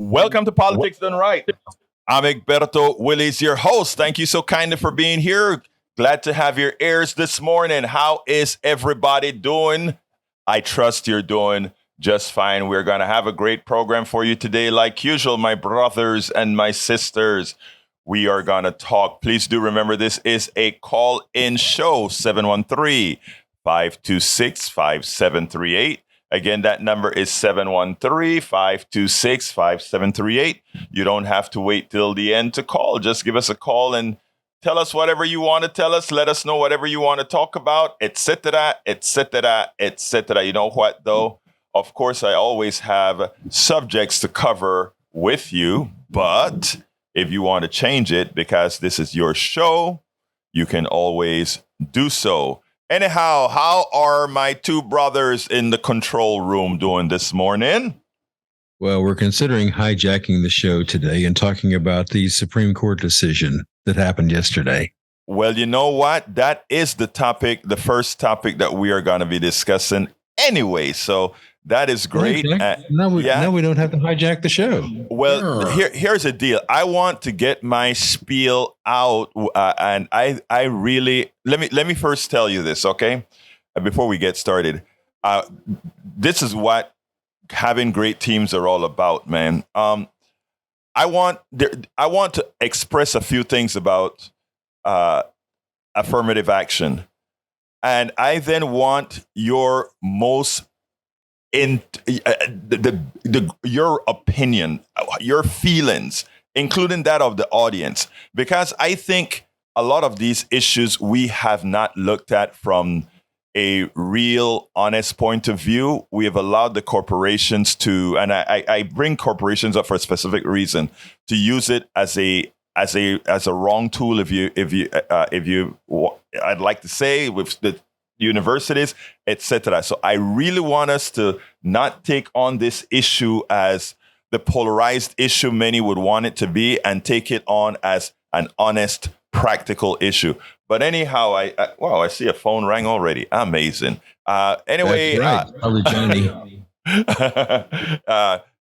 Welcome to Politics Done Right. I'm Egberto Willis, your host. Thank you so kindly for being here. Glad to have your ears this morning. How is everybody doing? I trust you're doing just fine. We're going to have a great program for you today. Like usual, my brothers and my sisters, we are going to talk. Please do remember this is a call-in show, 713-526-5738. Again, that number is 713-526-5738. You don't have to wait till the end to call. Just give us a call and tell us whatever you want to tell us. Let us know whatever you want to talk about, etc., etc., etc. You know what, though? Of course, I always have subjects to cover with you, but if you want to change it because this is your show, you can always do so. Anyhow, how are my two brothers in the control room doing this morning? Well, we're considering hijacking the show today and talking about the Supreme Court decision that happened yesterday. Well, you know what? That is the topic, the first topic that we are going to be discussing anyway. So that is great. Now we don't have to hijack the show. Well, here's the deal. I want to get my spiel out, and I really let me first tell you this, okay? Before we get started, this is what having great teams are all about, man. I want to express a few things about affirmative action, and I then want your most your opinion, your feelings, including that of the audience, because I think a lot of these issues we have not looked at from a real, honest point of view. We have allowed the corporations to, and I bring corporations up for a specific reason, to use it as a wrong tool. I'd like to say with the universities, etc. So I really want us to not take on this issue as the polarized issue many would want it to be, and take it on as an honest, practical issue. But anyhow, I see a phone rang already. Amazing. Anyway, that's right. Probably Cheney.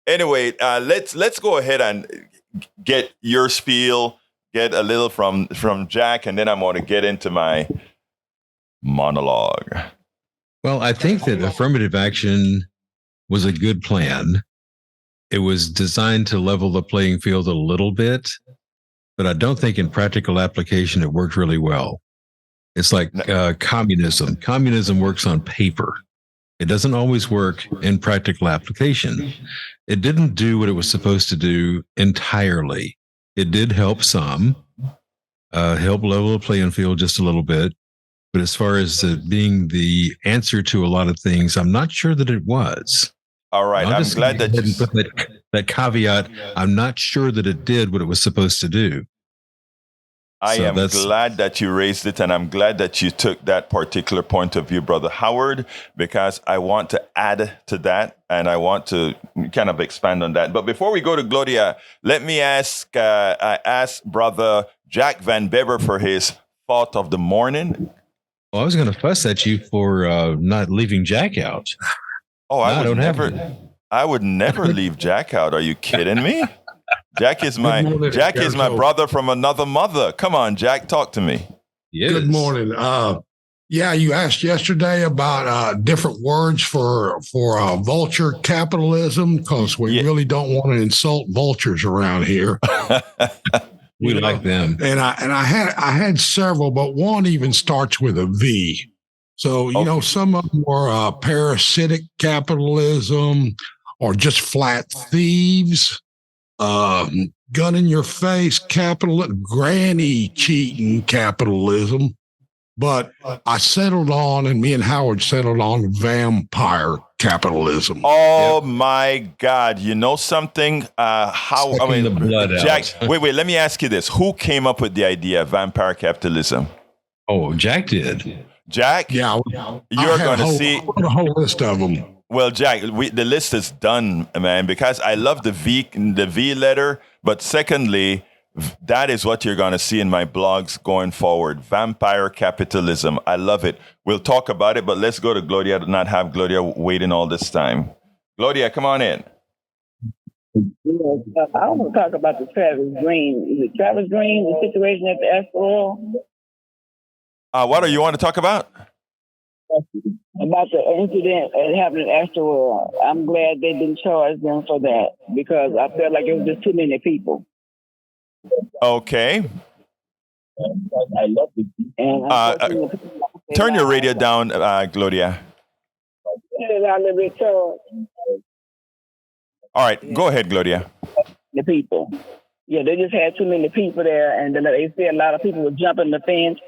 Anyway, let's go ahead and get your spiel, get a little from Jack, and then I'm going to get into my monologue. Well, I think that affirmative action was a good plan. It was designed to level the playing field a little bit, but I don't think in practical application it worked really well. It's like communism. Communism works on paper. It doesn't always work in practical application. It didn't do what it was supposed to do entirely. It did help some, help level the playing field just a little bit. But as far as being the answer to a lot of things, I'm not sure that it was. All right. I'm glad that you put that caveat. I'm not sure that it did what it was supposed to do. I am glad that you raised it, and I'm glad that you took that particular point of view, Brother Howard, because I want to add to that, and I want to kind of expand on that. But before we go to Gloria, let me ask Brother Jack Van Bever for his thought of the morning. Well, I was going to fuss at you for not leaving Jack out. Oh, I would never leave Jack out. Are you kidding me? Jack is my brother from another mother. Come on, Jack, talk to me. Yes. Good morning. You asked yesterday about different words for vulture capitalism, because we really don't want to insult vultures around here. We like them. And I had several, but one even starts with a V. So, some of them were parasitic capitalism, or just flat thieves, gun in your face capitalism, granny cheating capitalism. But I settled on, and me and Howard settled on vampire capitalism. Oh, my God. You know something? The blood Jack, out. wait, let me ask you this. Who came up with the idea of vampire capitalism? Oh, Jack did. Jack? Yeah. You're going to see a whole list of them. Well, Jack, the list is done, man, because I love the V letter. But secondly, that is what you're going to see in my blogs going forward. Vampire capitalism. I love it. We'll talk about it, but let's go to Gloria, not have Gloria waiting all this time. Gloria, come on in. I want to talk about the Travis Green. Is it Travis Green, the situation at the Astro What do you want to talk about? about the incident that happened at Astro? I'm glad they didn't charge them for that because I felt like it was just too many people. Okay. And Turn your radio down, Gloria. All right, go ahead, Gloria. The people. Yeah, they just had too many people there, and then they said a lot of people were jumping the fence.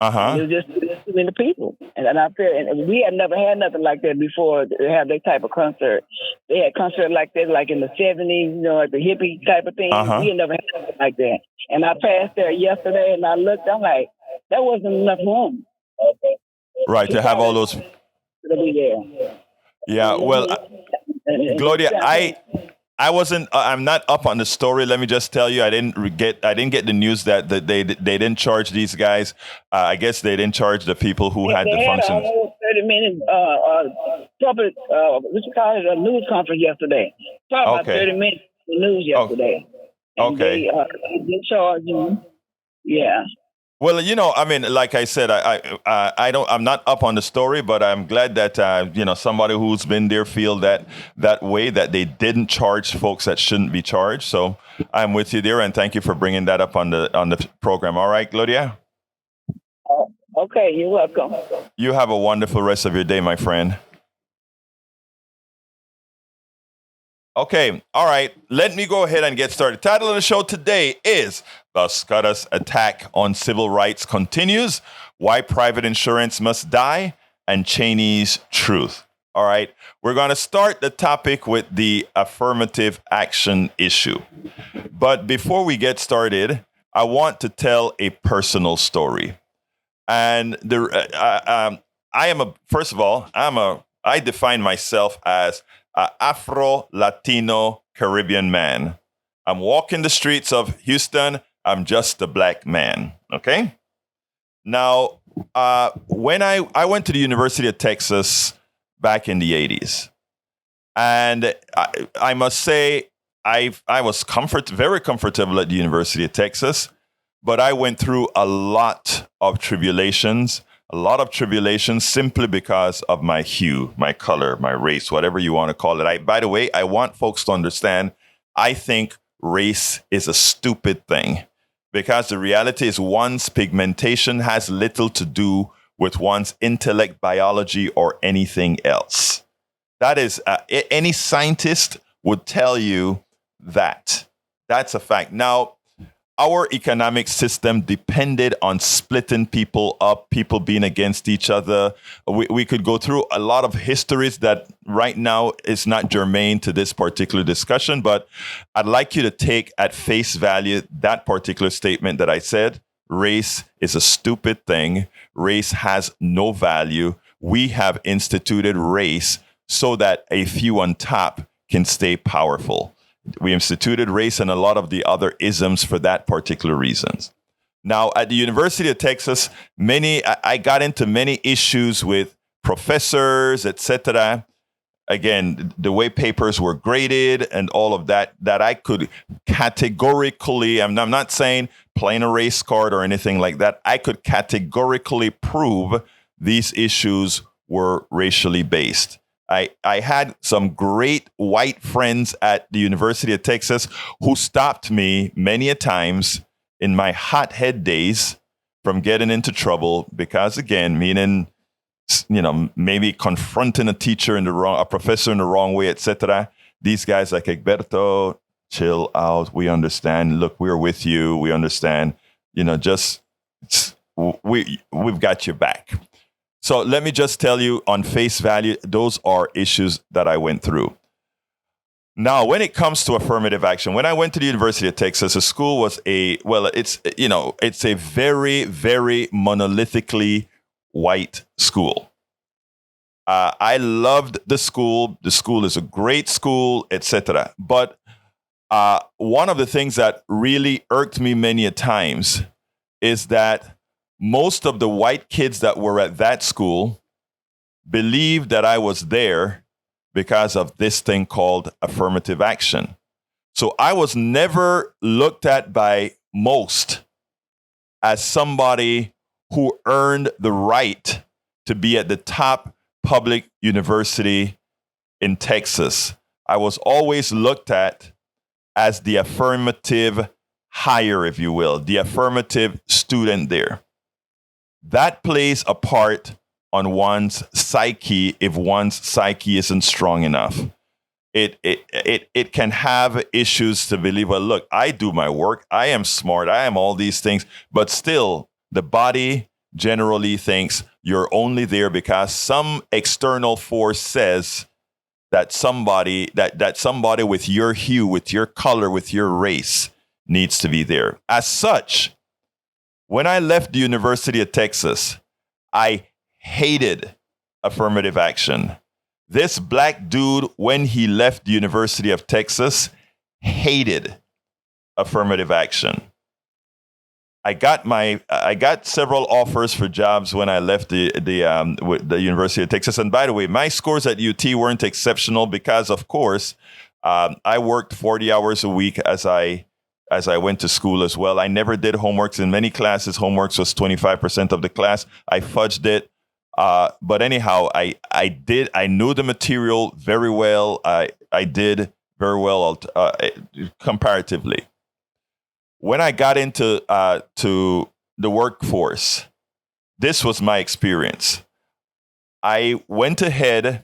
Uh-huh. It was just too many people. And I feel, and we had never had nothing like that before to have that type of concert. They had concert like that, like in the 70s, like the hippie type of thing. Uh-huh. We had never had something like that. And I passed there yesterday, and I looked, I'm like, there wasn't enough room. Right, to have all those. To be there. Yeah, well, Gloria, I'm not up on the story. Let me just tell you, I didn't get the news that they didn't charge these guys. I guess they didn't charge the people who had the functions. They had a whole 30-minute public, what you call it, a news conference yesterday. Talk about 30 minutes of news yesterday. Okay. They didn't charge them. Yeah. Well, I mean, like I said, I'm not up on the story, but I'm glad that somebody who's been there feel that way, that they didn't charge folks that shouldn't be charged. So I'm with you there, and thank you for bringing that up on the program. All right, Gloria. Okay, you're welcome. You have a wonderful rest of your day, my friend. Okay, all right. Let me go ahead and get started. Title of the show today is The SCOTUS Attack on Civil Rights Continues, Why Private Insurance Must Die, and Cheney's Truth. All right, we're going to start the topic with the affirmative action issue. But before we get started, I want to tell a personal story. And I define myself as an Afro-Latino Caribbean man. I'm walking the streets of Houston. I'm just a black man. Okay. Now, when I went to the University of Texas back in the 80s, and I must say I was very comfortable at the University of Texas, but I went through a lot of tribulations simply because of my hue, my color, my race, whatever you want to call it. By the way, I want folks to understand, I think race is a stupid thing because the reality is one's pigmentation has little to do with one's intellect, biology, or anything else. That is, any scientist would tell you that. That's a fact. Now, our economic system depended on splitting people up, people being against each other. We could go through a lot of histories that right now is not germane to this particular discussion, but I'd like you to take at face value that particular statement that I said. Race is a stupid thing. Race has no value. We have instituted race so that a few on top can stay powerful. We instituted race and a lot of the other isms for that particular reasons. Now, at the University of Texas, I got into many issues with professors, etc. Again, the way papers were graded and all of that I could categorically, I'm not saying playing a race card or anything like that. I could categorically prove these issues were racially based. I had some great white friends at the University of Texas who stopped me many a times in my hothead days from getting into trouble because, again, meaning, maybe confronting a professor in the wrong way, etc. These guys like Egberto, chill out. We understand. Look, we're with you. We understand. We've got your back. So let me just tell you on face value, those are issues that I went through. Now, when it comes to affirmative action, when I went to the University of Texas, the school was it's a very, very monolithically white school. I loved the school. The school is a great school, etc. But one of the things that really irked me many a times is that most of the white kids that were at that school believed that I was there because of this thing called affirmative action. So I was never looked at by most as somebody who earned the right to be at the top public university in Texas. I was always looked at as the affirmative hire, if you will, the affirmative student there. That plays a part on one's psyche if one's psyche isn't strong enough. It can have issues to believe, well, look, I do my work, I am smart, I am all these things, but still the body generally thinks you're only there because some external force says that somebody with your hue, with your color, with your race needs to be there. As such, when I left the University of Texas, I hated affirmative action. This black dude, when he left the University of Texas, hated affirmative action. I got several offers for jobs when I left the University of Texas. And by the way, my scores at UT weren't exceptional because, of course, I worked 40 hours a week as I went to school as well. I never did homeworks in many classes. Homeworks was 25% of the class. I fudged it. But anyhow, I knew the material very well. I did very well comparatively. When I got into to the workforce, this was my experience. I went ahead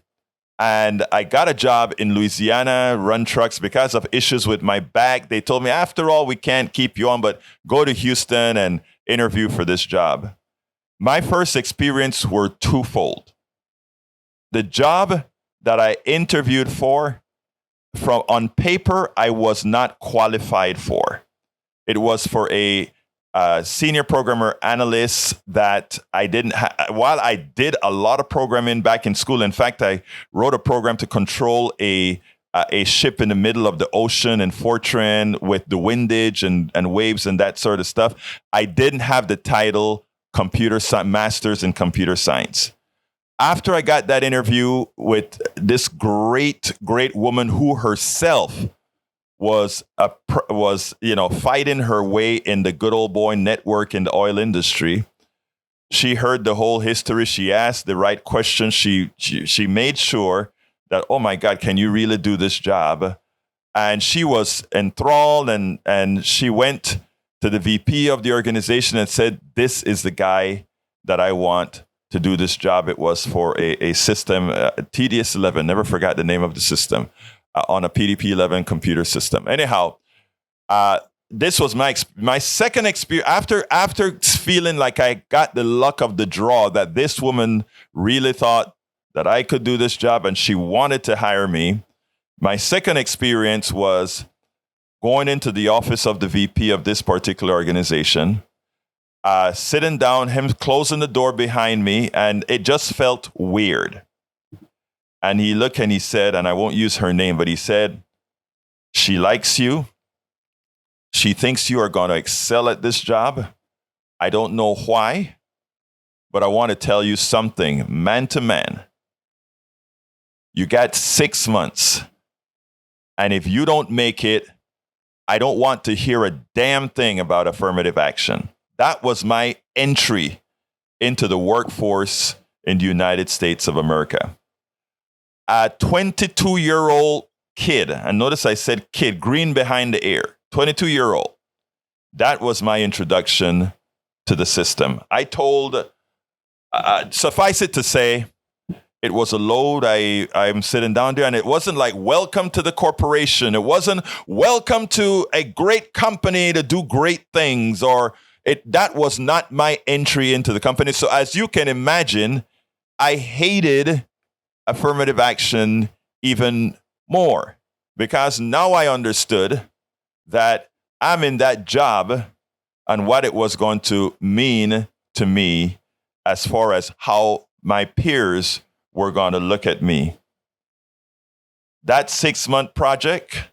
and I got a job in Louisiana, run trucks because of issues with my back. They told me, after all, we can't keep you on, but go to Houston and interview for this job. My first experience were twofold. The job that I interviewed for, on paper, I was not qualified for. It was for a senior programmer analyst that I didn't while I did a lot of programming back in school. In fact, I wrote a program to control a ship in the middle of the ocean in Fortran with the windage and waves and that sort of stuff. I didn't have the title master's in computer science. After I got that interview with this great woman who herself was fighting her way in the good old boy network in the oil industry. She heard the whole history. She asked the right questions. She made sure that, oh my God, can you really do this job? And she was enthralled, and she went to the VP of the organization and said, this is the guy that I want to do this job. It was for a system, TDS-11, never forgot the name of the system. On a PDP-11 computer system. Anyhow, this was my second experience. After feeling like I got the luck of the draw, that this woman really thought that I could do this job and she wanted to hire me, my second experience was going into the office of the VP of this particular organization, sitting down, him closing the door behind me, and it just felt weird. And he looked and he said, and I won't use her name, but he said, she likes you. She thinks you are going to excel at this job. I don't know why, but I want to tell you something, man to man. You got 6 months. And if you don't make it, I don't want to hear a damn thing about affirmative action. That was my entry into the workforce in the United States of America. A 22-year-old kid, and notice I said kid, green behind the ear, 22-year-old. That was my introduction to the system. I told, suffice it to say, it was a load. I'm sitting down there, and it wasn't like, welcome to the corporation. It wasn't, welcome to a great company to do great things, that was not my entry into the company. So as you can imagine, I hated affirmative action even more because now I understood that I'm in that job and what it was going to mean to me as far as how my peers were going to look at me. That 6-month project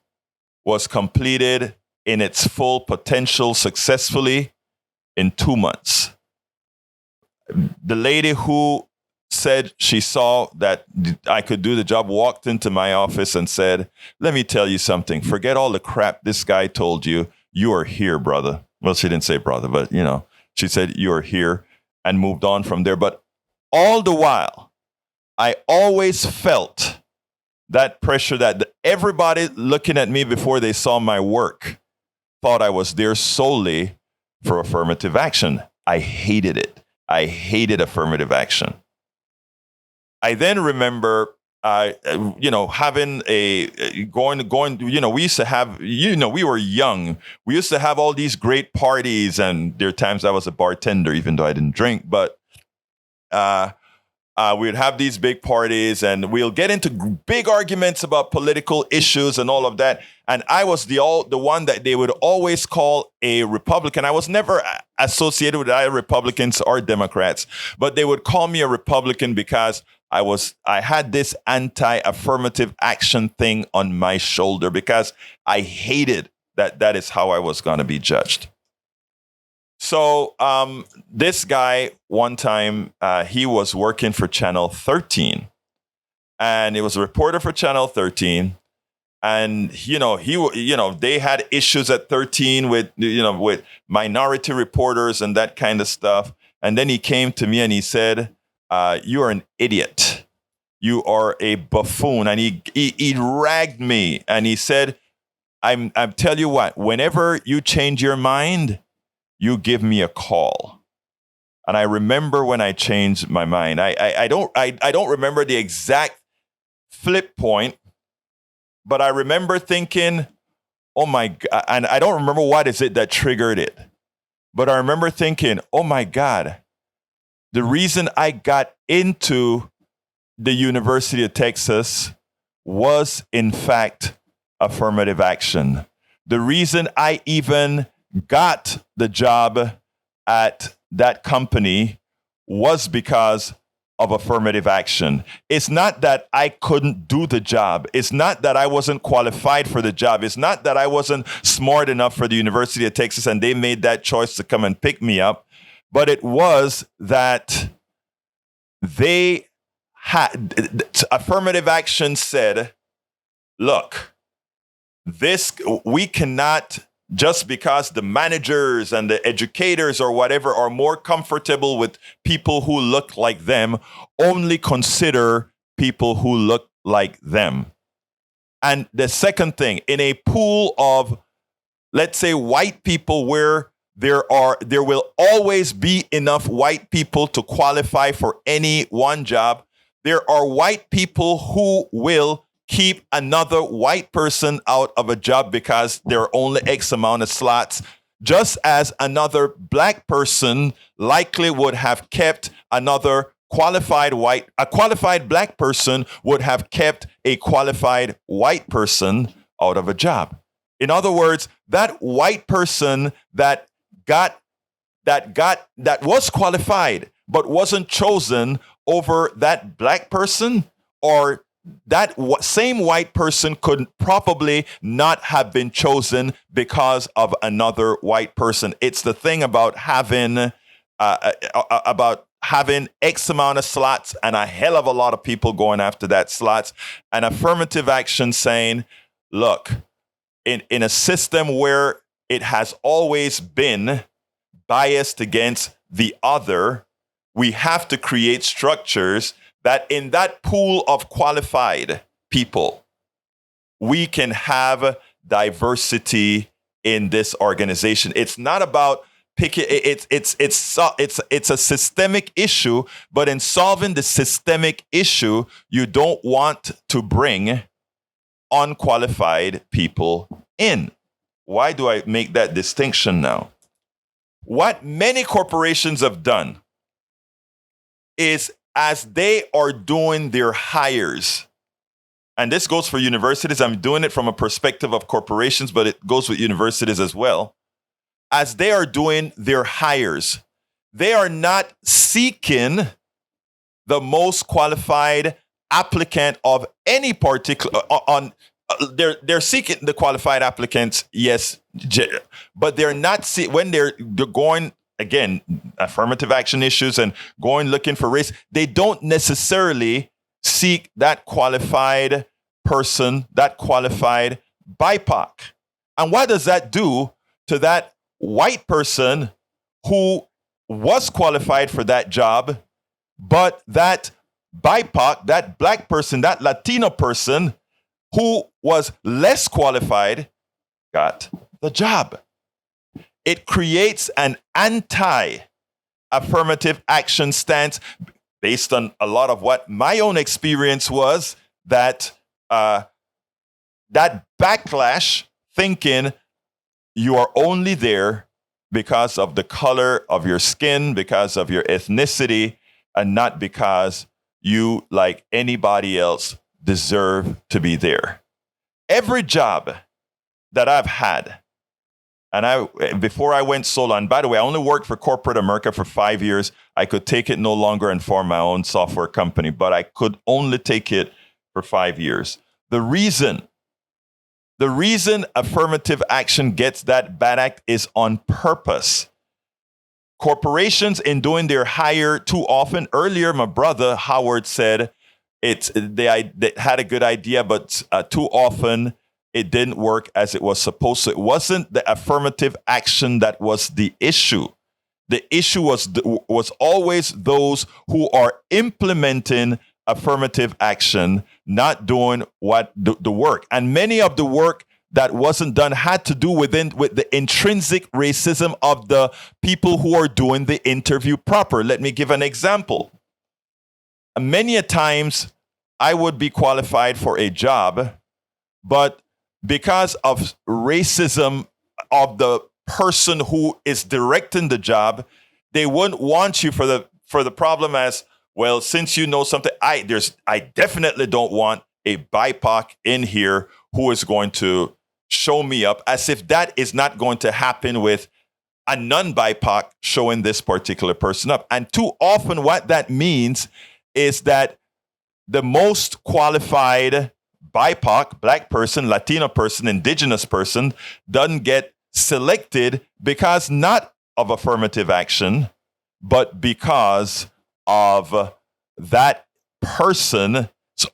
was completed in its full potential successfully in 2 months. The lady who said she saw that I could do the job, walked into my office and said, let me tell you something. Forget all the crap this guy told you. You are here, brother. Well, she didn't say brother, but, she said, you are here, and moved on from there. But all the while, I always felt that pressure that everybody looking at me before they saw my work thought I was there solely for affirmative action. I hated it. I hated affirmative action. I then remember, having going, we used to have, we were young. We used to have all these great parties, and there are times I was a bartender, even though I didn't drink, but we'd have these big parties, and we'll get into big arguments about political issues and all of that. And I was the one that they would always call a Republican. I was never associated with either Republicans or Democrats, but they would call me a Republican because I had this anti-affirmative action thing on my shoulder, because I hated that is how I was going to be judged. So this guy, one time, he was working for Channel 13, and he was a reporter for Channel 13. And, they had issues at 13 with minority reporters and that kind of stuff. And then he came to me and he said, you are an idiot. You are a buffoon. And he ragged me, and he said, I'm tell you what, whenever you change your mind, you give me a call. And I remember when I changed my mind. I don't remember the exact flip point, but I remember thinking, oh my God, and I don't remember what is it that triggered it. But I remember thinking, oh my God, the reason I got into the University of Texas was, in fact, affirmative action. The reason I even got the job at that company was because of affirmative action. It's not that I couldn't do the job. It's not that I wasn't qualified for the job. It's not that I wasn't smart enough for the University of Texas and they made that choice to come and pick me up. But it was that they had affirmative action said, look, we cannot, just because the managers and the educators or whatever are more comfortable with people who look like them, only consider people who look like them. And the second thing, in a pool of, let's say, white people where there will always be enough white people to qualify for any one job, there are white people who will keep another white person out of a job because there are only X amount of slots, just as another black person likely would have kept a qualified black person would have kept a qualified white person out of a job. In other words, that white person that was qualified but wasn't chosen over that black person, or that same white person could probably not have been chosen because of another white person. It's the thing about having X amount of slots and a hell of a lot of people going after that slots, and affirmative action saying, look, in a system where it has always been biased against the other, we have to create structures that in that pool of qualified people, we can have diversity in this organization. It's not about picking. It's a systemic issue, but in solving the systemic issue, you don't want to bring unqualified people in. Why do I make that distinction now? What many corporations have done is, as they are doing their hires, and this goes for universities, I'm doing it from a perspective of corporations, but it goes with universities as well. As they are doing their hires, they are not seeking the most qualified applicant of any particular they're seeking the qualified applicants, yes, but they're not when they're going again, affirmative action issues and going looking for race, they don't necessarily seek that qualified person, that qualified BIPOC. And what does that do to that white person who was qualified for that job, but that BIPOC, that black person, that Latino person who was less qualified got the job? It creates an anti-affirmative action stance based on a lot of what my own experience was, that that backlash, thinking you are only there because of the color of your skin, because of your ethnicity, and not because you, like anybody else, deserve to be there. Every job that I've had, and before I went solo, and by the way, I only worked for corporate America for 5 years. I could take it no longer and form my own software company, but I could only take it for 5 years. The reason affirmative action gets that bad act is on purpose. Corporations, in doing their hire too often, earlier my brother Howard said they had a good idea, but too often it didn't work as it was supposed to. It wasn't the affirmative action that was the issue. The issue was always those who are implementing affirmative action, not doing what the work. And many of the work that wasn't done had to do with the intrinsic racism of the people who are doing the interview proper. Let me give an example. Many a times I would be qualified for a job, but because of racism of the person who is directing the job, they wouldn't want you for the problem as, well, since you know something, I definitely don't want a BIPOC in here who is going to show me up, as if that is not going to happen with a non-BIPOC showing this particular person up. And too often what that means is that the most qualified BIPOC, black person, Latino person, indigenous person, doesn't get selected because not of affirmative action, but because of that person's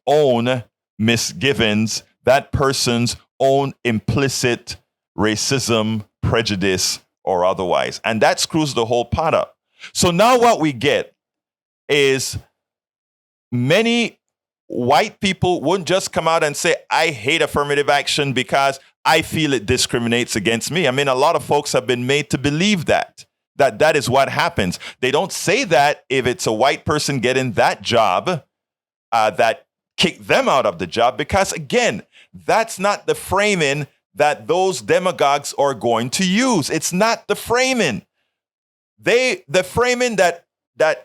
own misgivings, that person's own implicit racism, prejudice, or otherwise. And that screws the whole pot up. So now what we get is many white people wouldn't just come out and say, I hate affirmative action because I feel it discriminates against me. I mean, a lot of folks have been made to believe that is what happens. They don't say that if it's a white person getting that job, that kick them out of the job, because again, that's not the framing that those demagogues are going to use. It's not the framing. The framing that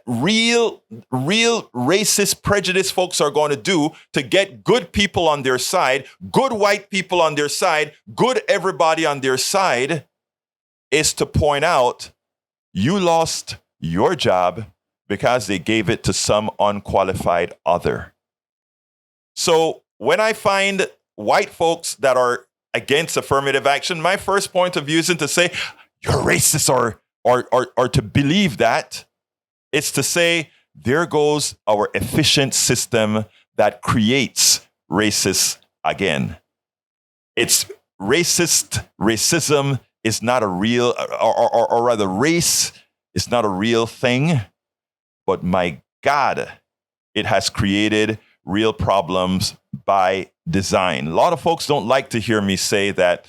real racist prejudice folks are going to do to get good people on their side, good white people on their side, good everybody on their side, is to point out you lost your job because they gave it to some unqualified other. So when I find white folks that are against affirmative action, my first point of view isn't to say you're racist or to believe that. It's to say, there goes our efficient system that creates racists again. It's racism is not a real, or rather race is not a real thing, but my God, it has created real problems by design. A lot of folks don't like to hear me say that,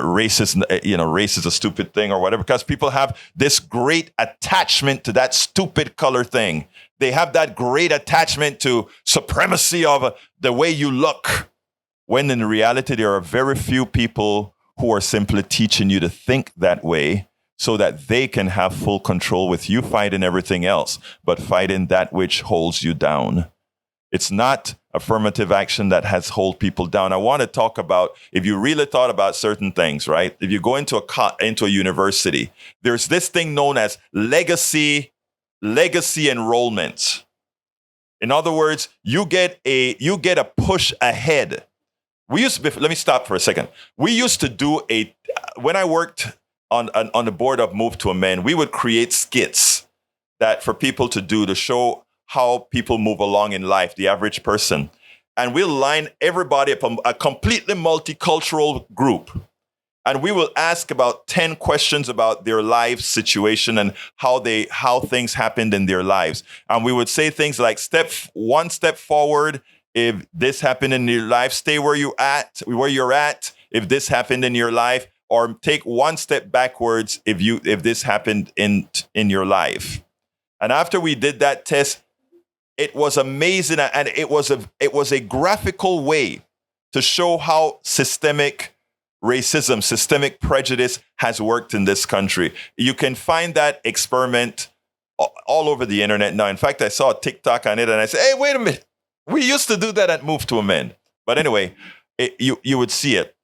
race is a stupid thing or whatever, because people have this great attachment to that stupid color thing. They have that great attachment to supremacy of the way you look, when in reality, there are very few people who are simply teaching you to think that way so that they can have full control with you fighting everything else, but fighting that which holds you down. It's not affirmative action that has hold people down. I want to talk about, if you really thought about certain things, right? If you go into a university, there's this thing known as legacy enrollment. In other words, you get a push ahead. Let me stop for a second. We used to do when I worked on the board of Move to Amend, we would create skits that for people to do to show how people move along in life, the average person. And we'll line everybody up, a completely multicultural group. And we will ask about 10 questions about their life situation and how things happened in their lives. And we would say things like one step forward if this happened in your life, stay where you're at if this happened in your life, or take one step backwards if this happened in your life. And after we did that test, it was amazing, and it was a graphical way to show how systemic racism, systemic prejudice has worked in this country. You can find that experiment all over the internet now. In fact, I saw a TikTok on it and I said, hey, wait a minute. We used to do that at Move to Amend. But anyway, you would see it.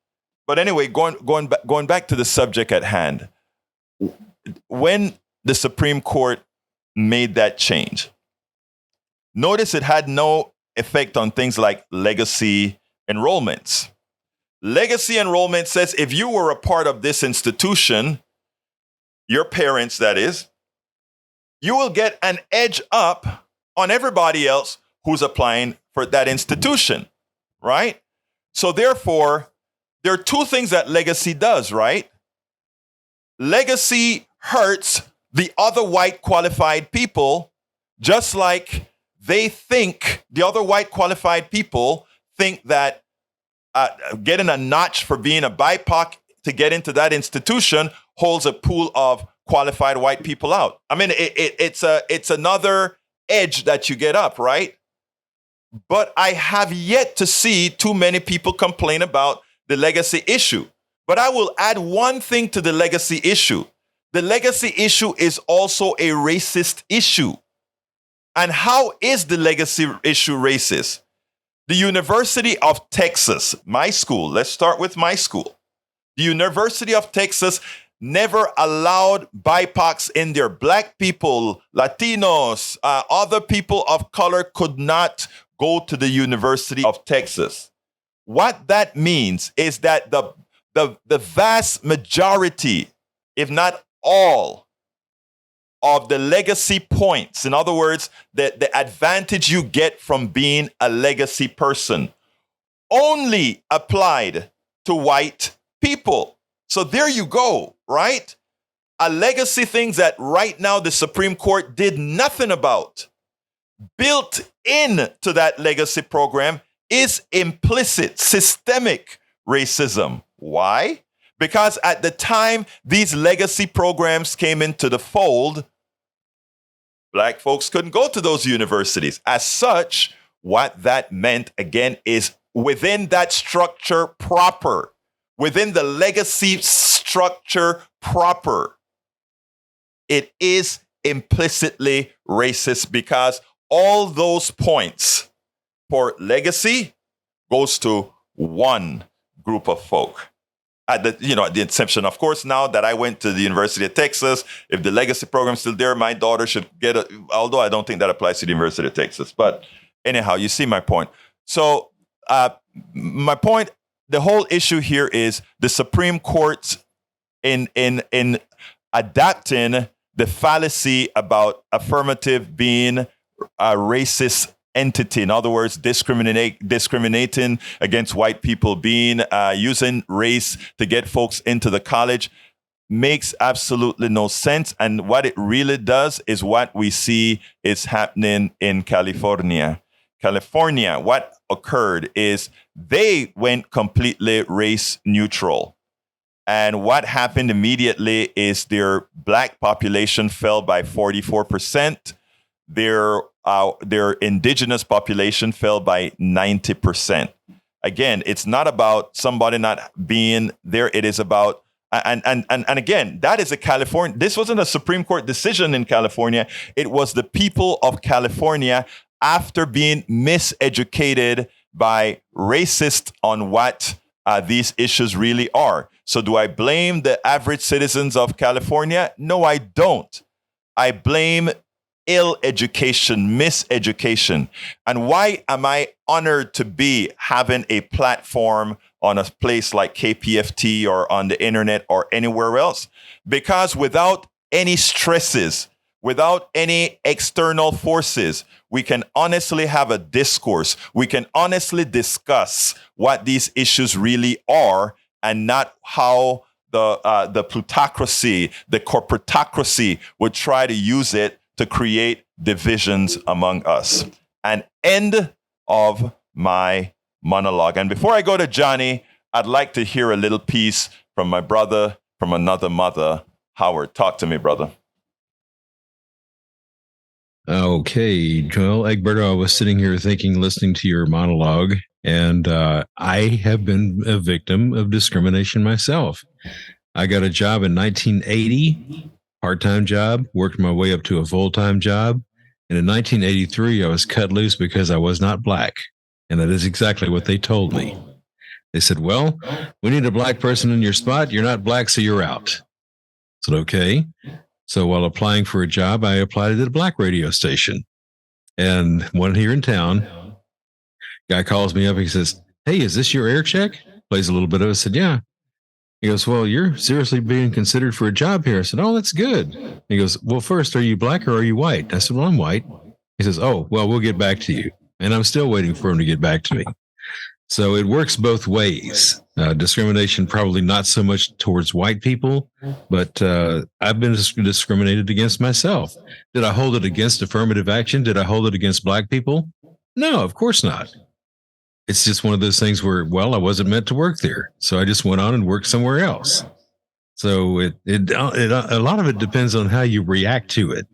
But anyway, going back to the subject at hand, when the Supreme Court made that change, notice it had no effect on things like legacy enrollments. Legacy enrollment says if you were a part of this institution, your parents, that is, you will get an edge up on everybody else who's applying for that institution, right? So therefore, there are two things that legacy does, right? Legacy hurts the other white qualified people, just like the other white qualified people think that getting a notch for being a BIPOC to get into that institution holds a pool of qualified white people out. I mean, it's another edge that you get up, right? But I have yet to see too many people complain about the legacy issue. But I will add one thing to the legacy issue. The legacy issue is also a racist issue. And how is the legacy issue racist? The University of Texas, my school, let's start with my school. The University of Texas never allowed BIPOCs in there. Black people, Latinos, other people of color could not go to the University of Texas. What that means is that the vast majority, if not all, of the legacy points, in other words, the advantage you get from being a legacy person, only applied to white people. So there you go, right? A legacy thing that right now the Supreme Court did nothing about. Built into that legacy program is implicit, systemic racism. Why? Because at the time these legacy programs came into the fold, Black folks couldn't go to those universities. As such, what that meant, again, is within that structure proper, within the legacy structure proper, it is implicitly racist because all those points for legacy goes to one group of folk. At the inception, of course, now that I went to the University of Texas, if the legacy program's still there, my daughter should get it, although I don't think that applies to the University of Texas. But anyhow, you see my point. So my point, the whole issue here is the Supreme Court in adapting the fallacy about affirmative being a racist entity. In other words, discriminating against white people, using race to get folks into the college makes absolutely no sense. And what it really does is what we see is happening in California. California, what occurred is they went completely race neutral. And what happened immediately is their Black population fell by 44%. Their indigenous population fell by 90%. Again, it's not about somebody not being there. It is about, and again, that is this wasn't a Supreme Court decision in California. It was the people of California after being miseducated by racists on what these issues really are. So do I blame the average citizens of California? No, I don't. I blame ill education, miseducation. And why am I honored to be having a platform on a place like KPFT or on the internet or anywhere else? Because without any stresses, without any external forces, we can honestly have a discourse. We can honestly discuss what these issues really are, and not how the plutocracy, the corporatocracy would try to use it to create divisions among us. An end of my monologue. And before I go to Johnny, I'd like to hear a little piece from my brother from another mother. Howard, talk to me, brother. Okay, Joel Egberto, I was sitting here thinking, listening to your monologue, and I have been a victim of discrimination myself. I got a job in 1980, part-time job, worked my way up to a full-time job. And in 1983, I was cut loose because I was not black. And that is exactly what they told me. They said, well, we need a black person in your spot. You're not black, so you're out. I said, okay. So while applying for a job, I applied at a black radio station. And one here in town, guy calls me up. He says, hey, is this your air check? Plays a little bit of it. I said, yeah. He goes, well, you're seriously being considered for a job here. I said, oh, that's good. He goes, well, first, are you black or are you white? I said, well, I'm white. He says, oh, well, we'll get back to you. And I'm still waiting for him to get back to me. So it works both ways. Discrimination, probably not so much towards white people, but I've been discriminated against myself. Did I hold it against affirmative action? Did I hold it against black people? No, of course not. It's just one of those things where, well, I wasn't meant to work there. So I just went on and worked somewhere else. So it a lot of it depends on how you react to it.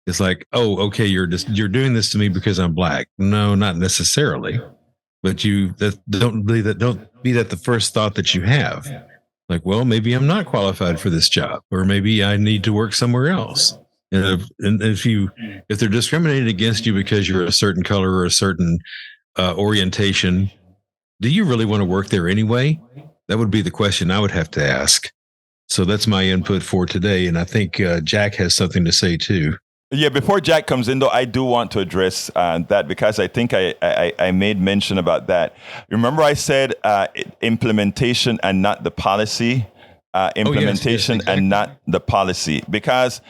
It's like, oh, okay, you're doing this to me because I'm black. No, not necessarily. But don't be that the first thought that you have. Like, well, maybe I'm not qualified for this job, or maybe I need to work somewhere else. And if they're discriminating against you because you're a certain color or a certain orientation, do you really want to work there anyway? That would be the question I would have to ask. So that's my input for today. And I think Jack has something to say too. Yeah, before Jack comes in, though, I do want to address that, because I think I made mention about that. Remember, I said implementation and not the policy. Implementation exactly. and not the policy, because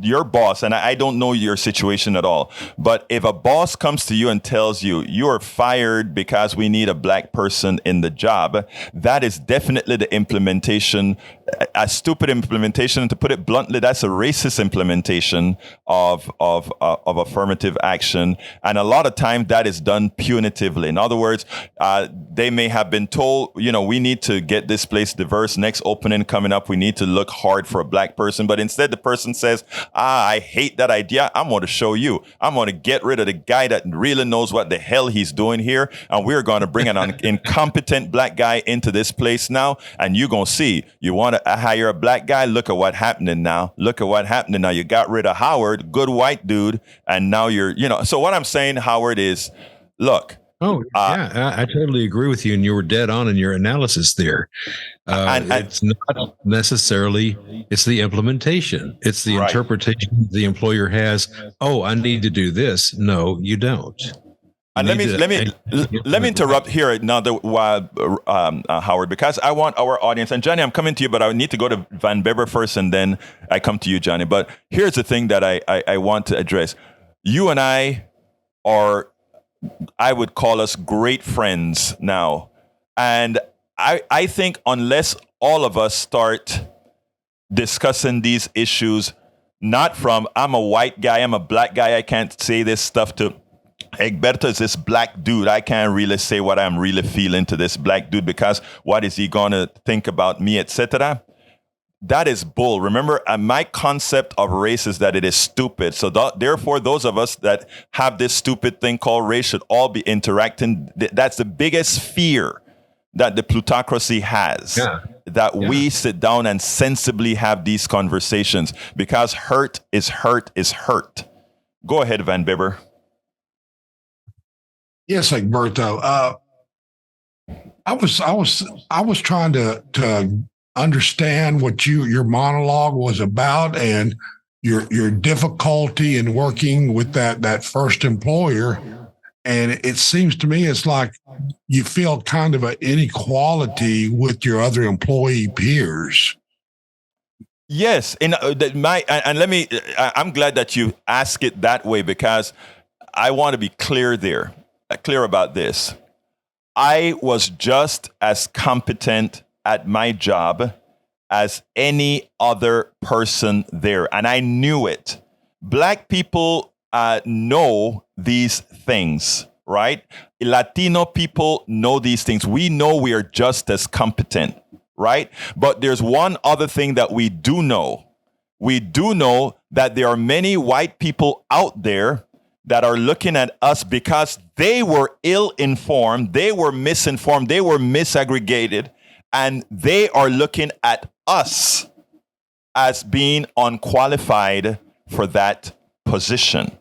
your boss, and I don't know your situation at all, but if a boss comes to you and tells you you are fired because we need a black person in the job, that is definitely the implementation, a stupid implementation. And to put it bluntly, that's a racist implementation of affirmative action. And a lot of time that is done punitively. In other words, they may have been told, we need to get this place diverse. Next opening coming up, we need to look hard for a black person. But instead, the person says, I hate that idea. I'm going to show you. I'm going to get rid of the guy that really knows what the hell he's doing here. And we're going to bring an incompetent black guy into this place now. And you're going to see, you want to hire a black guy? Look at what happening now. Look at what happening now. You got rid of Howard, good white dude. And now so what I'm saying, Howard, is, look. Oh, yeah, I totally agree with you. And you were dead on in your analysis there. It's not necessarily, it's the implementation. It's the interpretation the employer has. Oh, I need to do this. No, you don't. And let me interrupt here another while, Howard, because I want our audience, and Johnny, I'm coming to you, but I need to go to Van Beber first, and then I come to you, Johnny. But here's the thing that I want to address. You and I would call us great friends now. And I think unless all of us start discussing these issues, not from, I'm a white guy, I'm a black guy, I can't say this stuff to Egberto is this black dude. I can't really say what I'm really feeling to this black dude, because what is he going to think about me, etc. That is bull. Remember, my concept of race is that it is stupid. So therefore, those of us that have this stupid thing called race should all be interacting. That's the biggest fear that the plutocracy has, we sit down and sensibly have these conversations, because hurt is hurt is hurt. Go ahead, Van Bibber. Yes, Egberto. I was trying to understand what your monologue was about and your difficulty in working with that first employer. And it seems to me it's like you feel kind of an inequality with your other employee peers. Yes, and let me. I'm glad that you ask it that way because I want to be clear about this. I was just as competent at my job as any other person there, and I knew it. Black people know these things, right? Latino people know these things. We know we are just as competent, right? But there's one other thing that we do know. We do know that there are many white people out there that are looking at us because they were ill-informed, they were misinformed, they were misaggregated, and they are looking at us as being unqualified for that position.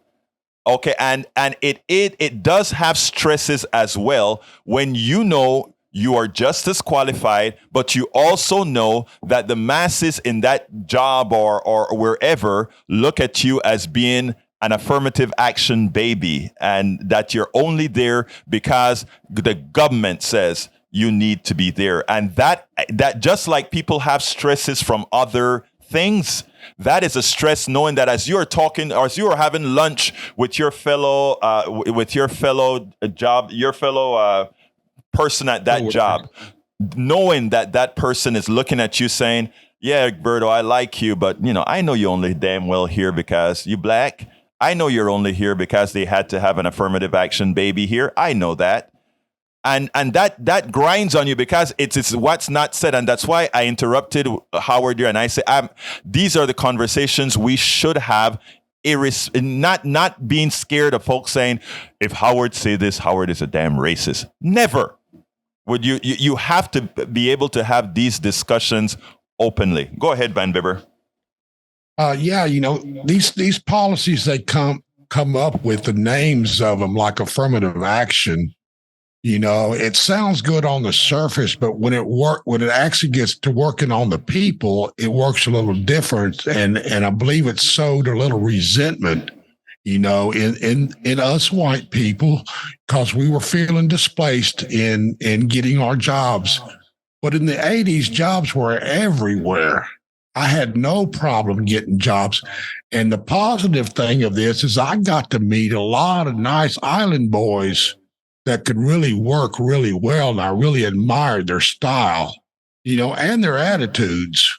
Okay, and it does have stresses as well when you know you are just as qualified, but you also know that the masses in that job or wherever look at you as being an affirmative action baby, and that you're only there because the government says you need to be there. And that just like people have stresses from other things, that is a stress knowing that as you are talking or as you are having lunch with your fellow person at that job, knowing that person is looking at you saying, yeah, Berto, I like you, but I know you only damn well here because you black. I know you're only here because they had to have an affirmative action baby here. I know that. And that grinds on you because it's what's not said. And that's why I interrupted Howard here. And I say, these are the conversations we should have, not being scared of folks saying, if Howard say this, Howard is a damn racist. Never. Would you have to be able to have these discussions openly. Go ahead, Van Bibber. These policies, they come up with the names of them like affirmative action. It sounds good on the surface, but when it actually gets to working on the people, it works a little different. And I believe it sowed a little resentment, in us white people, because we were feeling displaced in getting our jobs. But in the 80s, jobs were everywhere. I had no problem getting jobs. And the positive thing of this is I got to meet a lot of nice island boys that could really work really well. And I really admired their style, and their attitudes.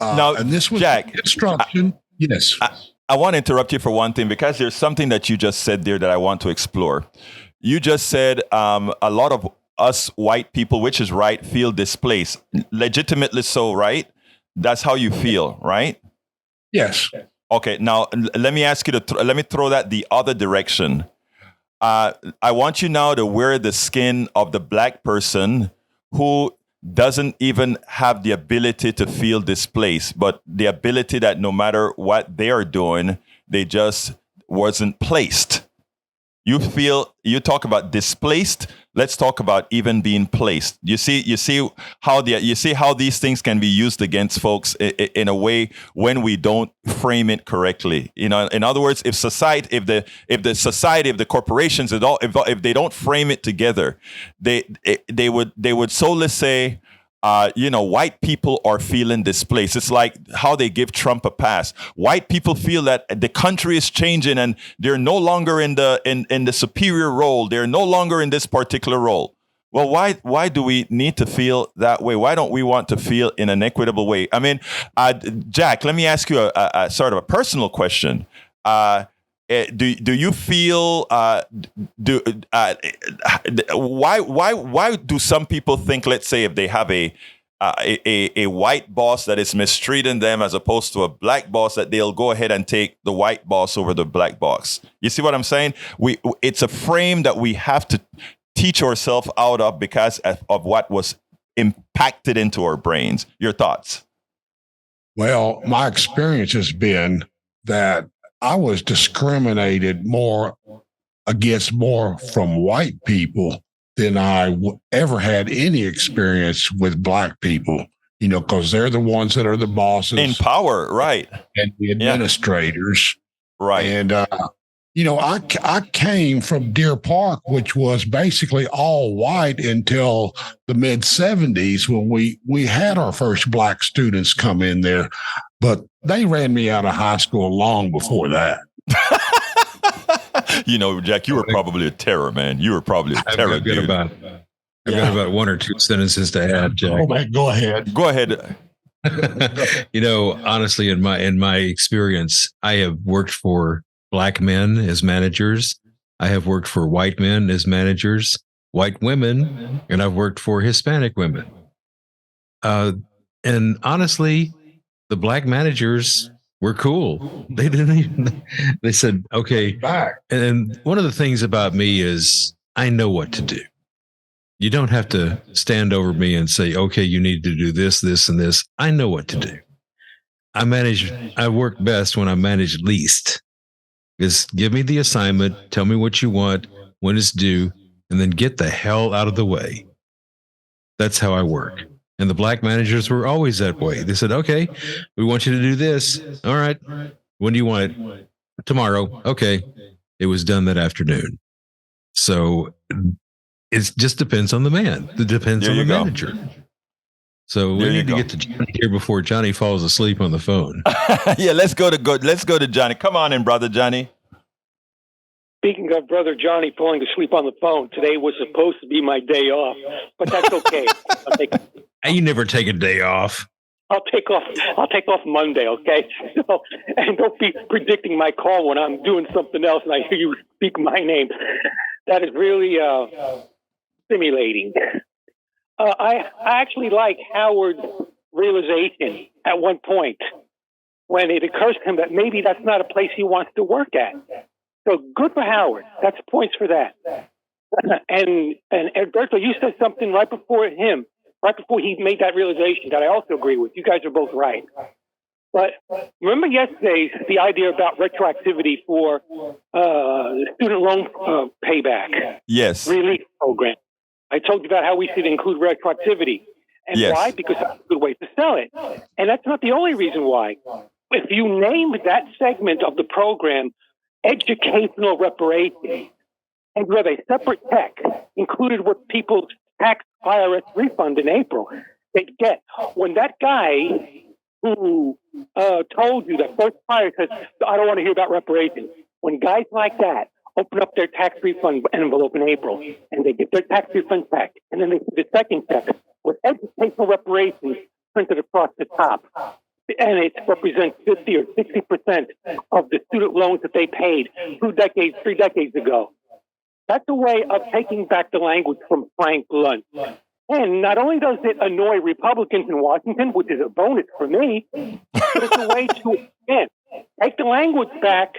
Now, and this was Jack, instruction. Yes. I want to interrupt you for one thing, because there's something that you just said there that I want to explore. You just said a lot of us white people, which is right, feel displaced. Legitimately so, right? That's how you feel, right? Yes. Okay. Now, let me ask you let me throw that the other direction. I want you now to wear the skin of the black person who doesn't even have the ability to feel displaced, but the ability that no matter what they are doing, they just wasn't placed. You talk about displaced. Let's talk about even being placed. You see how these things can be used against folks in a way when we don't frame it correctly. In other words, if the corporations at all, if they don't frame it together, they would solely say, white people are feeling displaced. It's like how they give Trump a pass. White people feel that the country is changing and they're no longer in the superior role. They're no longer in this particular role. Well, why do we need to feel that way? Why don't we want to feel in an equitable way? I mean, Jack, let me ask you a sort of a personal question. Do you feel why do some people think, let's say, if they have a white boss that is mistreating them as opposed to a black boss, that they'll go ahead and take the white boss over the black boss? You see what I'm saying? It's a frame that we have to teach ourselves out of because of what was impacted into our brains. Your thoughts? Well, my experience has been that I was discriminated more from white people than I ever had any experience with black people. because they're the ones that are the bosses In power, right? and the administrators. Right. And, I came from Deer Park, which was basically all white until the mid 70s when we had our first black students come in there. But they ran me out of high school long before that. Jack, you were probably a terror, man. You were probably a terror, dude. I've got about one or two sentences to add, Jack. Oh, man, go ahead. Go ahead. Honestly, in my experience, I have worked for black men as managers. I have worked for white men as managers, white women, and I've worked for Hispanic women. And honestly, the black managers were cool. They didn't even, they said, okay. Back. And one of the things about me is I know what to do. You don't have to stand over me and say, okay, you need to do this, this, and this. I know what to do. I work best when I manage least. Just give me the assignment, tell me what you want, when it's due, and then get the hell out of the way. That's how I work. And the black managers were always that way. They said, okay, we want you to do this. All right. When do you want it? Tomorrow. Okay. It was done that afternoon. So it just depends on the man. It depends on the manager. So we need to get to Johnny here before Johnny falls asleep on the phone. Yeah, let's go to Johnny. Come on in, brother Johnny. Speaking of brother Johnny falling asleep on the phone, today was supposed to be my day off, but that's okay. You never take a day off. I'll take off Monday, okay? So, and don't be predicting my call when I'm doing something else and I hear you speak my name. That is really stimulating. I actually like Howard's realization at one point when it occurs to him that maybe that's not a place he wants to work at. So good for Howard. That's points for that. And Alberto, you said something right before he made that realization that I also agree with. You guys are both right. But remember the idea about retroactivity for student loan payback. Yes. Relief program. I told you about how we should include retroactivity. And why? Because that's a good way to sell it. And that's not the only reason why. If you name that segment of the program educational reparations, and you have a separate check included with people's tax IRS refund in April, they get. When that guy who told you that first fire says, I don't want to hear about reparations, when guys like that open up their tax refund envelope in April, and they get their tax refund back, and then they see the second check with educational reparations printed across the top, and it represents 50 or 60% of the student loans that they paid 2 decades, 3 decades ago. That's a way of taking back the language from Frank Luntz. And not only does it annoy Republicans in Washington, which is a bonus for me, but it's a way to, again, take the language back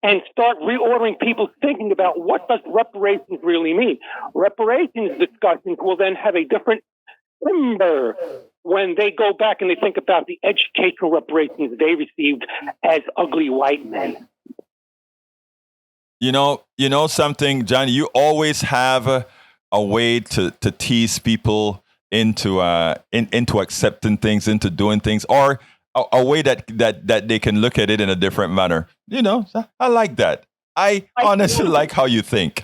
and start reordering people's thinking about what does reparations really mean. Reparations discussions will then have a different timbre when they go back and they think about the educational reparations they received as ugly white men. You know something, Johnny, you always have a way to tease people into accepting things, into doing things, or a way that they can look at it in a different manner. I like that. I honestly like how you think.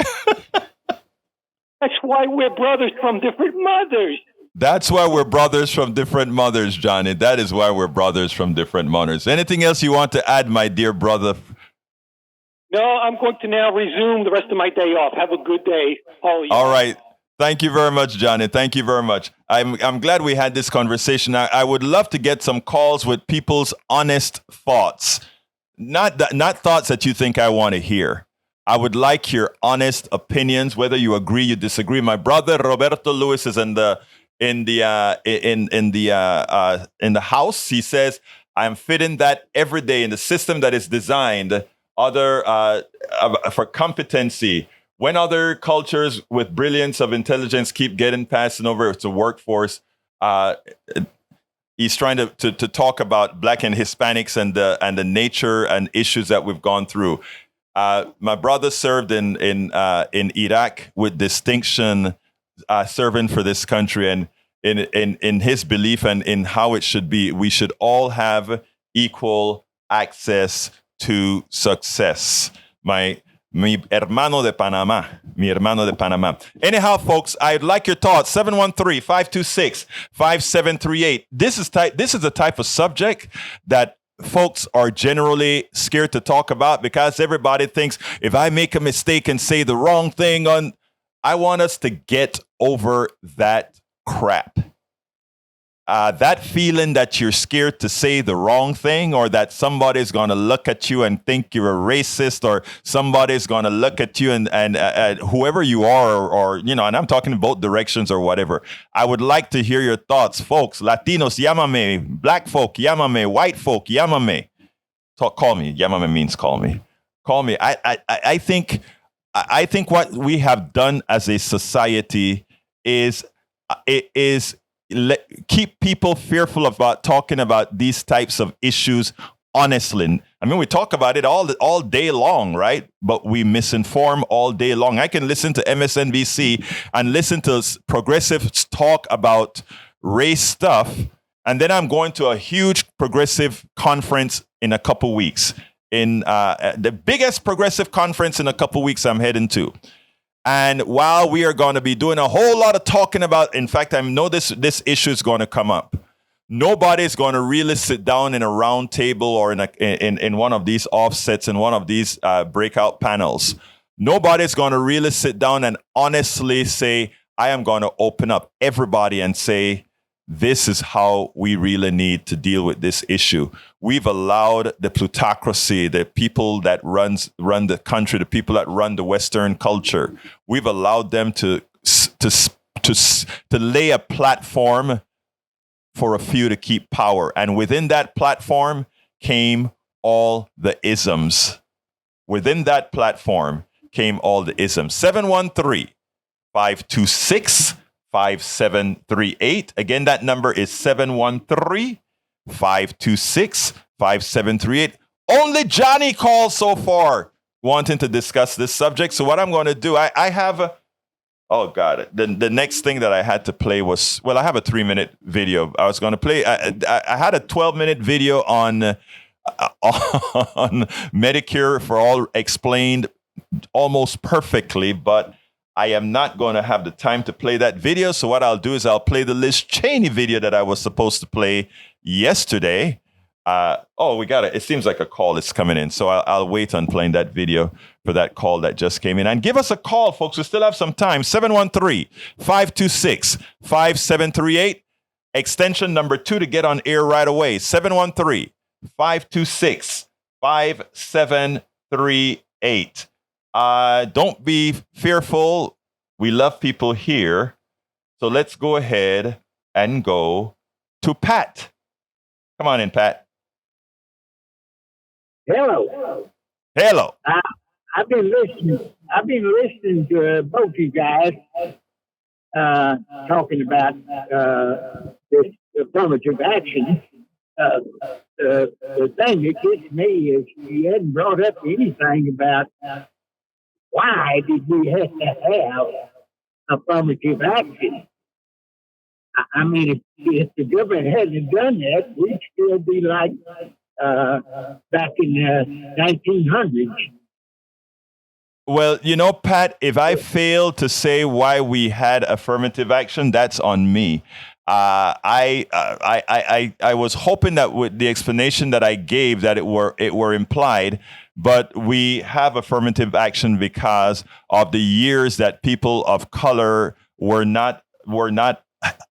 That's why we're brothers from different mothers. That's why we're brothers from different mothers, Johnny. That is why we're brothers from different mothers. Anything else you want to add, my dear brother? No, I'm going to now resume the rest of my day off. Have a good day, all of you. All right. Thank you very much, Johnny. Thank you very much. I'm glad we had this conversation. I would love to get some calls with people's honest thoughts, not thoughts that you think I want to hear. I would like your honest opinions, whether you agree, you disagree. My brother Roberto Lewis is in the house. He says, I am fitting that every day in the system that is designed for competency. When other cultures with brilliance of intelligence keep getting passing over to workforce, he's trying to talk about Black and Hispanics and the nature and issues that we've gone through. My brother served in Iraq with distinction, serving for this country, and in his belief and in how it should be. We should all have equal access to success. Mi hermano de Panama. Anyhow, folks, I'd like your thoughts. 713-526-5738. This is the type of subject that folks are generally scared to talk about because everybody thinks if I make a mistake and say the wrong thing I want us to get over that crap. That feeling that you're scared to say the wrong thing or that somebody's going to look at you and think you're a racist or somebody's going to look at you and whoever you are or, and I'm talking in both directions or whatever. I would like to hear your thoughts, folks. Latinos, llámame. Black folk, llámame. White folk, llámame. Call me. Llámame means call me. Call me. I think what we have done as a society is keep people fearful about talking about these types of issues honestly. I mean, we talk about it all day long, right? But we misinform all day long. I can listen to MSNBC and listen to progressives talk about race stuff, and then I'm going to a huge progressive conference in a couple weeks. In the biggest progressive conference in a couple weeks I'm heading to. And while we are going to be doing a whole lot of talking about, in fact, I know this issue is going to come up. Nobody's going to really sit down in a round table or in one of these offsets in one of these breakout panels. Nobody's going to really sit down and honestly say, I am going to open up everybody and say, this is how we really need to deal with this issue. We've allowed the plutocracy, the people that run the country, the people that run the Western culture. We've allowed them to lay a platform for a few to keep power, and within that platform came all the isms. Within that platform came all the isms. 713-526-5738. Again, that number is 713-526-5738. Only Johnny called so far wanting to discuss this subject. So what I'm going to do, I have the next thing that I had to play was, I have a 3-minute video. I was going to play. I had a 12-minute video on Medicare for All explained almost perfectly, but I am not going to have the time to play that video. So what I'll do is I'll play the Liz Cheney video that I was supposed to play yesterday. It seems like a call is coming in. So I'll wait on playing that video for that call that just came in. And give us a call, folks. We still have some time. 713-526-5738. Extension number 2 to get on air right away. 713-526-5738. Don't be fearful. We love people here. So let's go ahead and go to Pat. Come on in, Pat. Hello. Hello. I've been listening to both you guys talking about this affirmative action. The thing that gets me is you hadn't brought up anything about why did we have to have affirmative action? I mean, if the government hadn't done that, we'd still be like back in the 1900s. Well, Pat, if I fail to say why we had affirmative action, that's on me. I was hoping that with the explanation that I gave that it were implied, but we have affirmative action because of the years that people of color were not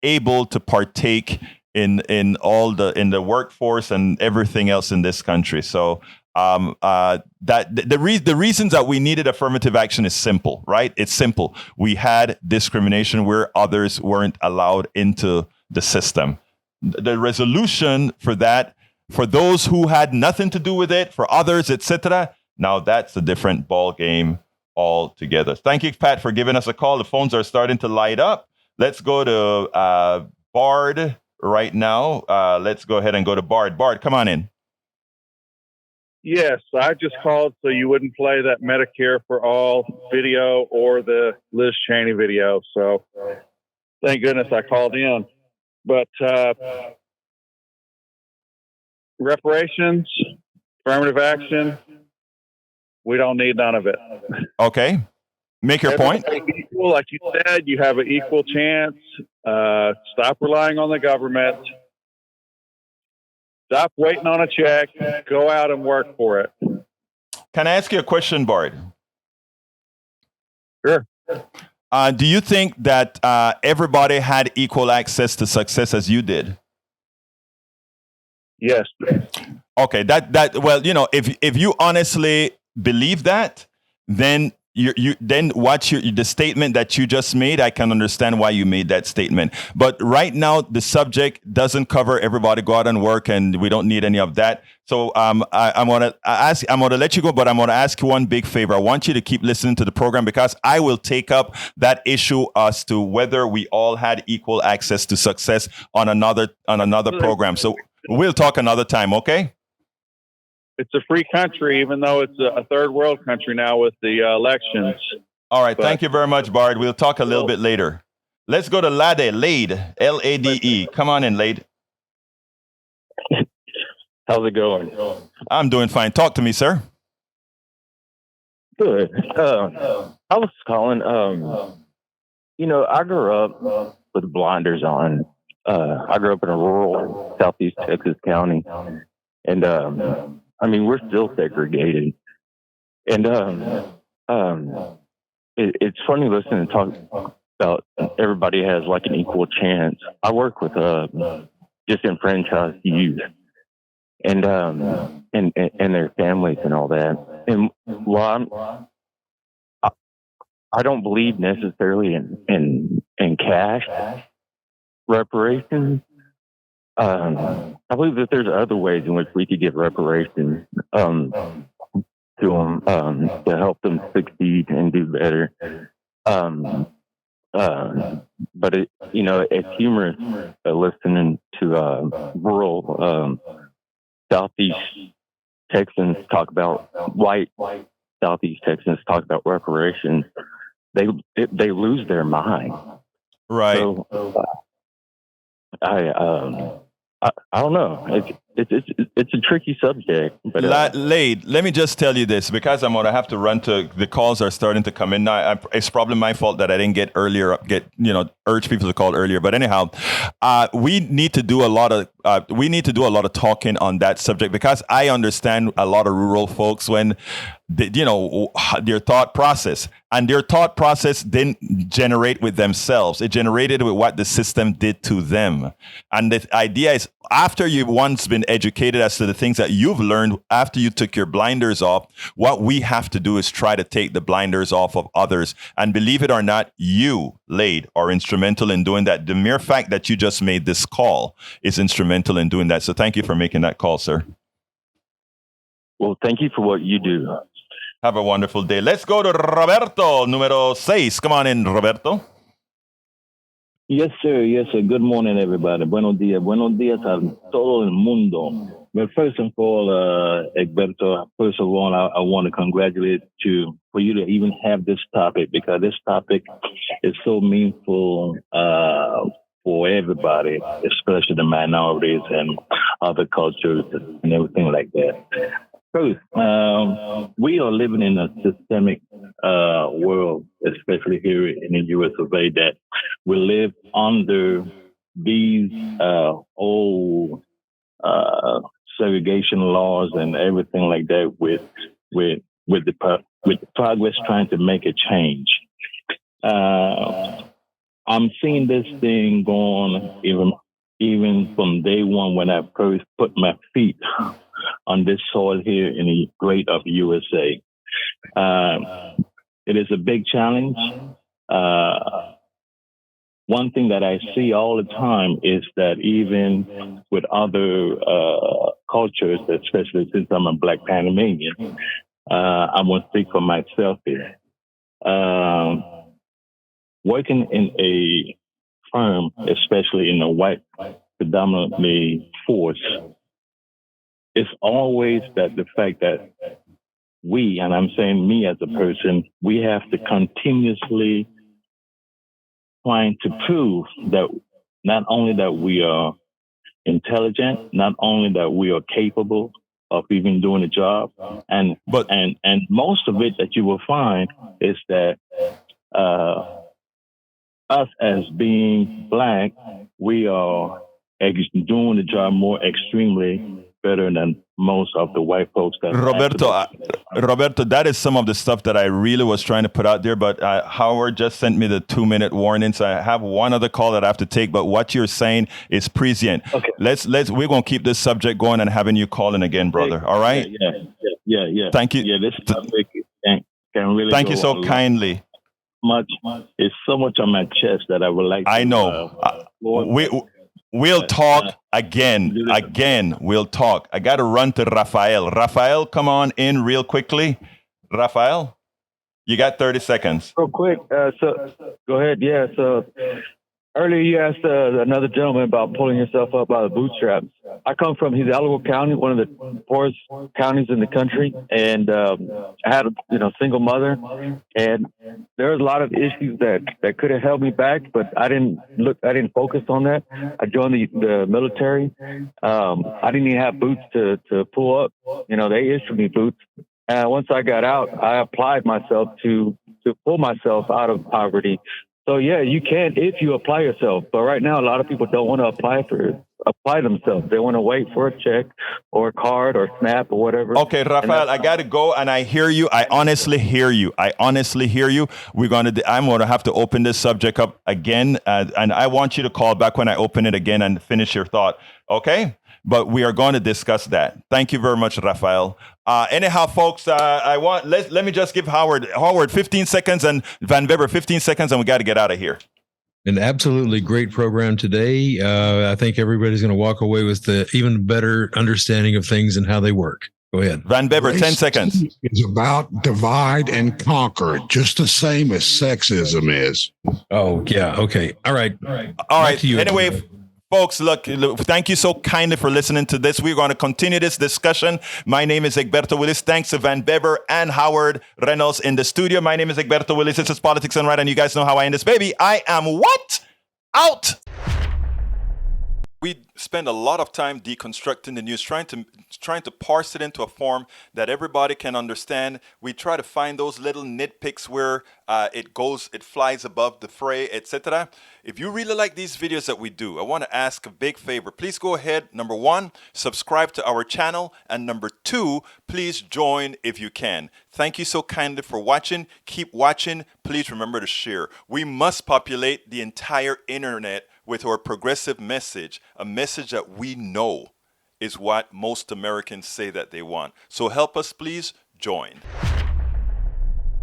able to partake in the workforce and everything else in this country. So that the reasons that we needed affirmative action is simple, right? It's simple. We had discrimination where others weren't allowed into the system. The resolution for that, for those who had nothing to do with it, for others, etc. Now that's a different ball game altogether. Thank you, Pat, for giving us a call. The phones are starting to light up. Let's go to Bard right now. Let's go ahead and go to Bard. Bard, come on in. Yes, I just called so you wouldn't play that Medicare for All video or the Liz Cheney video. So thank goodness I called in. But reparations, affirmative action, we don't need none of it. Okay. Make your point. Equal, like you said, you have an equal chance. Stop relying on the government. Stop waiting on a check. Go out and work for it. Can I ask you a question, Bart? Sure. Do you think that everybody had equal access to success as you did? Yes. Okay, well, if you honestly believe that, then the statement that you just made, I can understand why you made that statement. But right now, the subject doesn't cover everybody go out and work, and we don't need any of that. So I'm gonna let you go, but I'm gonna ask you one big favor. I want you to keep listening to the program because I will take up that issue as to whether we all had equal access to success on another program. So we'll talk another time, okay? It's a free country, even though it's a third world country now with the elections. All right. Thank you very much, Bard. We'll talk a little bit later. Let's go to Lade, Lade. Come on in, Lade. How's it going? I'm doing fine. Talk to me, sir. Good. I was calling, I grew up with blinders on. I grew up in a rural southeast Texas county. And, we're still segregated. And it's funny listening to talk about everybody has like an equal chance. I work with disenfranchised youth and their families and all that. And while I don't believe necessarily in cash reparations, I believe that there's other ways in which we could give reparations to them to help them succeed and do better. But it's humorous listening to rural Southeast Texans talk about white Southeast Texans talk about reparations. They lose their mind. Right. So, I don't know. It's a tricky subject. But Lade, let me just tell you this, because I'm gonna have to run to the calls are starting to come in now. It's probably my fault that I didn't urge people to call earlier. But anyhow, we need to do a lot of talking on that subject, because I understand a lot of rural folks when their thought process didn't generate with themselves. It generated with what the system did to them. And the idea is, after you've once been educated as to the things that you've learned, after you took your blinders off, what we have to do is try to take the blinders off of others. And believe it or not, you, Lade, are instrumental in doing that. The mere fact that you just made this call is instrumental in doing that. So thank you for making that call, sir. Well, thank you for what you do. Have a wonderful day. Let's go to Roberto, número 6. Come on in, Roberto. Yes, sir. Yes, sir. Good morning, everybody. Buenos días. Buenos días a todo el mundo. But first of all, Egberto, first of all, I want to congratulate you for you to even have this topic, because this topic is so meaningful for everybody, especially the minorities and other cultures and everything like that. First, we are living in a systemic world, especially here in the U.S. of A., that we live under these old segregation laws and everything like that, with the progress trying to make a change. I'm seeing this thing going even from day one when I first put my feet on this soil here in the great of USA. It is a big challenge. One thing that I see all the time is that even with other cultures, especially since I'm a Black Panamanian, I'm going to speak for myself here. Working in a firm, especially in a white predominantly force, it's always that the fact that we, and I'm saying me as a person, we have to continuously trying to prove that not only that we are intelligent, not only that we are capable of even doing the job, and most of it that you will find is that us as being Black, we are doing the job more extremely better than most of the white folks that Roberto, that is some of the stuff that I really was trying to put out there, but Howard just sent me the 2-minute warning, so I have one other call that I have to take. But what you're saying is prescient. Okay. We're gonna keep this subject going and having you call in again, brother. All right? Yeah. Thank you. Yeah, this topic can really. Thank you so kindly. It's so much on my chest that I would like. I know. We'll talk again. We'll talk. I got to run to Rafael. Rafael, come on in real quickly. Rafael, you got 30 seconds. Real quick. So go ahead. Yeah. So earlier you asked another gentleman about pulling yourself up by the bootstraps. I come from Hidalgo County, one of the poorest counties in the country, and I had a single mother, and there was a lot of issues that could have held me back, but I didn't focus on that. I joined the military. I didn't even have boots to pull up. They issued me boots. And once I got out, I applied myself to pull myself out of poverty. So yeah, you can if you apply yourself. But right now, a lot of people don't want to apply themselves. They want to wait for a check or a card or SNAP or whatever. Okay, Rafael, I got to go, and I hear you. I honestly hear you. I'm gonna have to open this subject up again, and I want you to call back when I open it again and finish your thought. Okay? But we are going to discuss that. Thank you very much, Rafael. Anyhow, folks, let me just give Howard 15 seconds and Van Weber 15 seconds, and we got to get out of here. An absolutely great program today. I think everybody's going to walk away with the even better understanding of things and how they work. Go ahead. Van Weber, 10 seconds. It's about divide and conquer, just the same as sexism is. Oh, yeah. Okay. All right. Anyway, folks, look, thank you so kindly for listening to this. We're going to continue this discussion. My name is Egberto Willis. Thanks to Van Weber and Howard Reynolds in the studio. My name is Egberto Willis. This is Politics and Right, and you guys know how I end this baby. I am what? Out! We spend a lot of time deconstructing the news, trying to parse it into a form that everybody can understand. We try to find those little nitpicks where it flies above the fray, etc. If you really like these videos that we do, I want to ask a big favor. Please go ahead, number 1, subscribe to our channel, and number 2, please join if you can. Thank you so kindly for watching. Keep watching. Please remember to share. We must populate the entire internet with our progressive message, a message that we know is what most Americans say that they want. So help us, please join.